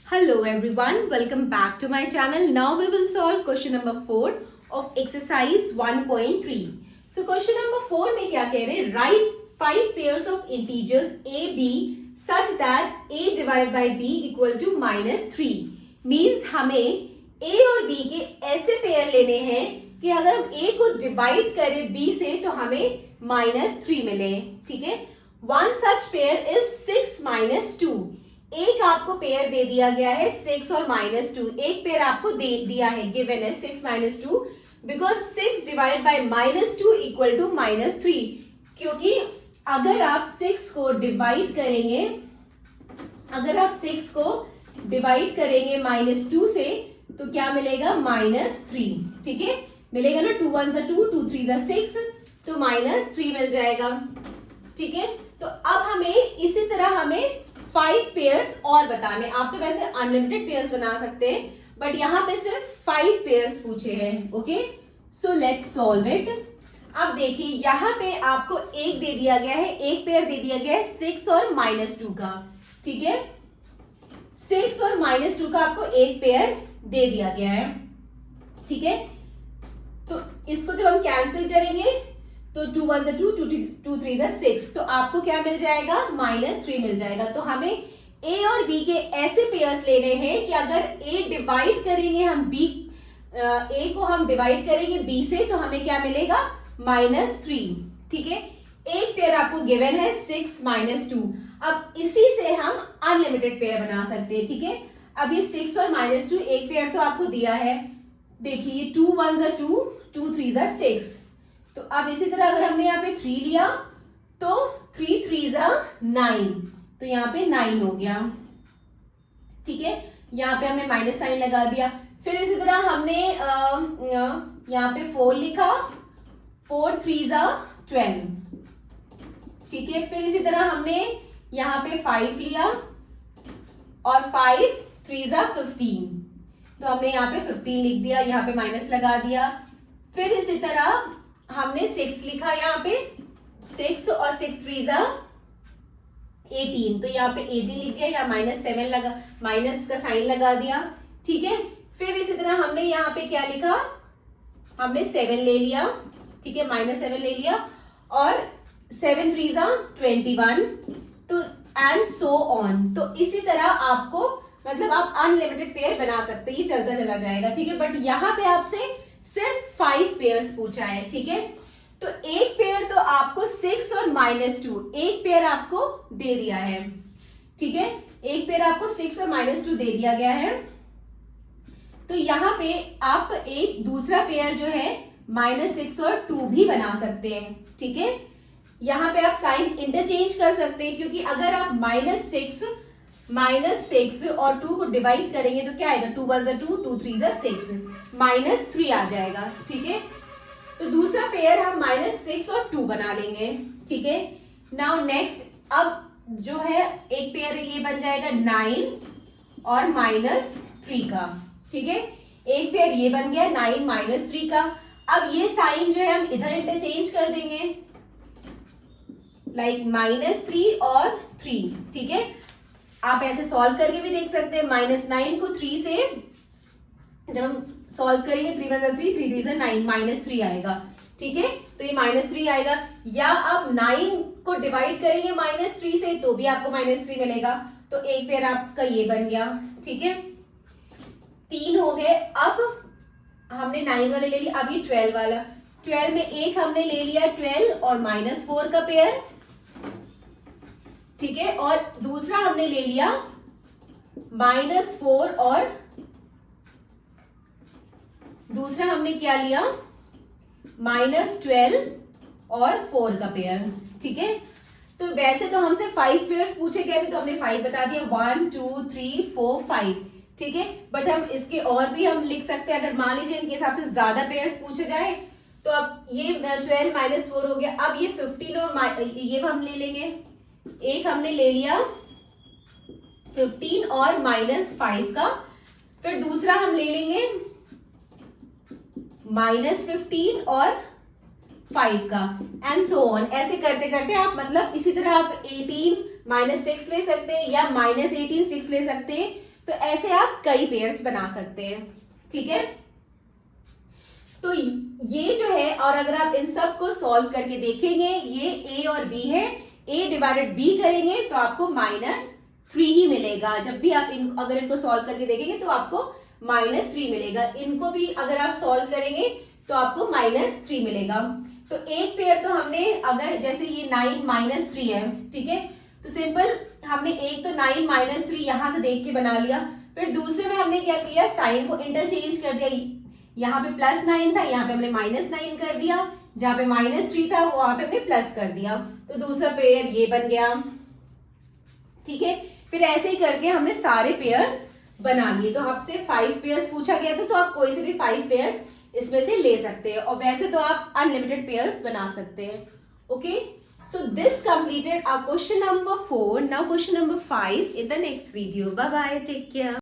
Hello everyone, welcome back to my channel. Now we will solve question number 4 of exercise 1.3. So question number 4 में क्या कह रहे हैं? Write 5 pairs of integers a, b such that a divided by b equal to -3. Means हमें a और b के ऐसे pair लेने हैं कि अगर हम a को डिवाइड करें b से तो हमें -3 मिले. ठीक है. One such pair is 6 - 2. एक आपको पेयर दे दिया गया है 6 और -2. एक पेयर आपको दे दिया है, गिवन है 6 - 2, because 6 divide by -2 equal to -3. क्योंकि अगर आप 6 को डिवाइड करेंगे, -2 से तो क्या मिलेगा? -3. ठीक है, मिलेगा ना. 2 1 2, 2 3 6, तो -3 मिल जाएगा. ठीक है, तो अब हमें इसी तरह हमें 5 पेयर्स और बताने. आप तो वैसे अनलिमिटेड पेयर्स बना सकते हैं, बट यहां पे सिर्फ 5 पेयर्स पूछे हैं. Okay, so let's solve it. अब देखिए यहां पे आपको एक दे दिया गया है, एक पेयर दे दिया गया है 6 और -2 का. ठीक है, 6 और -2 का आपको एक पेयर दे दिया गया है. ठीक है, तो इसको जब हम कैंसिल करेंगे तो 2 1 2, 2 3 6, तो आपको क्या मिल जाएगा? -3 मिल जाएगा. तो हमें a और b के ऐसे पेयर्स लेने हैं कि अगर a डिवाइड करेंगे हम a को हम डिवाइड करेंगे b से तो हमें क्या मिलेगा? -3. ठीक है, एक पेयर आपको गिवन है 6 - 2. अब इसी से हम अनलिमिटेड पेयर बना सकते हैं. ठीक है, अब ये 6 और -2 एक पेयर तो आपको दिया है. देखिए 2 1 2, 2 3 6. तो अब इसी तरह अगर हमने यहाँ पे 3 लिया तो 3 3 9, तो यहाँ पे 9 हो गया. ठीक है, यहाँ पे हमने माइनस साइन लगा दिया. फिर इसी तरह हमने यहाँ पे 4 लिखा, 4 3 12. ठीक है, फिर इसी तरह हमने यहाँ पे 5 लिया और 5 3 15, तो हमने यहाँ पे 15 लिख दिया, यहाँ पे माइनस लगा दिया. फिर इसी तरह हमने 6 लिखा, यहाँ पे 6 और 6 3 18, तो यहाँ पे 18 लिख दिया, यहाँ -7 लगा, माइनस का साइन लगा दिया. ठीक है, फिर इसी तरह हमने यहाँ पे क्या लिखा? हमने 7 ले लिया. ठीक है, -7 ले लिया और 7 3 21, तो एंड सो ऑन. तो इसी तरह आपको मतलब आप अनलिमिटेड पेयर बना सकते हैं, ये चलता चला जाएगा. ठीक है, बट यहाँ पे आपसे सिर्फ 5 पेयर्स पूछा है. ठीक है, तो एक पेयर तो आपको 6 और -2, एक पेयर आपको दे दिया है. ठीक है, एक पेयर आपको 6 और -2 दे दिया गया है. तो यहां पे आप एक दूसरा पेयर जो है -6 और 2 भी बना सकते हैं. ठीक है, यहां पे आप साइन इंटरचेंज कर सकते हैं, क्योंकि अगर आप -6 और 2 को डिवाइड करेंगे तो क्या आएगा? 2 1 2, 2 3 6, -3 आ जाएगा. ठीक है, तो दूसरा पेयर हम -6 और 2 बना लेंगे. ठीक है, नाउ नेक्स्ट अब जो है एक पेयर ये बन जाएगा 9 और -3 का. ठीक है, एक पेयर ये बन गया 9 -3 का. अब ये साइन जो है हम इधर इंटरचेंज कर देंगे, लाइक -3 और 3. ठीक है, आप ऐसे सॉल्व करके भी देख सकते हैं. -9 को 3 से जब हम सॉल्व करेंगे 3 1 3, 3 3 9, -3 आएगा. ठीक है, तो ये -3 आएगा. या आप 9 को डिवाइड करेंगे -3 से तो भी आपको -3 मिलेगा. तो एक पेयर आपका ये बन गया. ठीक है, 3 हो गए. अब हमने 9 वाले ले लिया, अब ये 12 वाला. 12 में एक हमने ले लिया 12 और -4 का पेयर. ठीक है, और दूसरा हमने ले लिया -4 और दूसरा हमने क्या लिया? -12 और 4 का पेयर. ठीक है, तो वैसे तो हमसे 5 पेयर्स पूछे गए थे तो हमने 5 बता दिया, 1 2 3 4 5. ठीक है, बट हम इसके और भी हम लिख सकते हैं. अगर मान लीजिए इनके हिसाब से ज्यादा पेयर्स पूछे जाए तो अब ये 12 -4 हो गया. अब ये 15 और ये हम ले लेंगे. एक हमने ले लिया 15 और -5 का. फिर दूसरा हम ले लेंगे -15 और 5 का, एंड सो ऑन. ऐसे करते करते आप मतलब इसी तरह आप 18 -6 ले सकते हैं या -18 6 ले सकते हैं. तो ऐसे आप कई पेयर्स बना सकते हैं, ठीक है। तो ये जो है, और अगर आप इन सब को सॉल्व करके देखेंगे, ये ए और बी है, ए डिवाइडेड बी करेंगे तो आपको -3 ही मिलेगा। जब भी आप अगर इनको सॉल्व करके देखेंगे तो आपको -3 मिलेगा। इनको भी अगर आप सॉल्व करेंगे तो आपको -3 मिलेगा। तो एक पेयर तो हमने, अगर जैसे ये 9 - 3 है, ठीक है, तो सिंपल हमने एक तो 9 - 3 यहां से देख के बना लिया। फिर दूसरे में हमने क्या किया, साइन को इंटरचेंज कर दिया। यहाँ पे +9 था, यहाँ पे हमने -9 कर दिया, जहां पे -3 था वहां पे हमने प्लस कर दिया, तो दूसरा पेयर ये बन गया, ठीक है। फिर ऐसे ही करके हमने सारे पेयर्स बना लिए। तो आपसे 5 पेयर्स पूछा गया था, तो आप कोई से भी 5 पेयर्स इसमें से ले सकते हैं, और वैसे तो आप अनलिमिटेड पेयर्स बना सकते हैं। Okay, so this completed our question number 4. Now question number 5 in the next video. Bye bye, take care.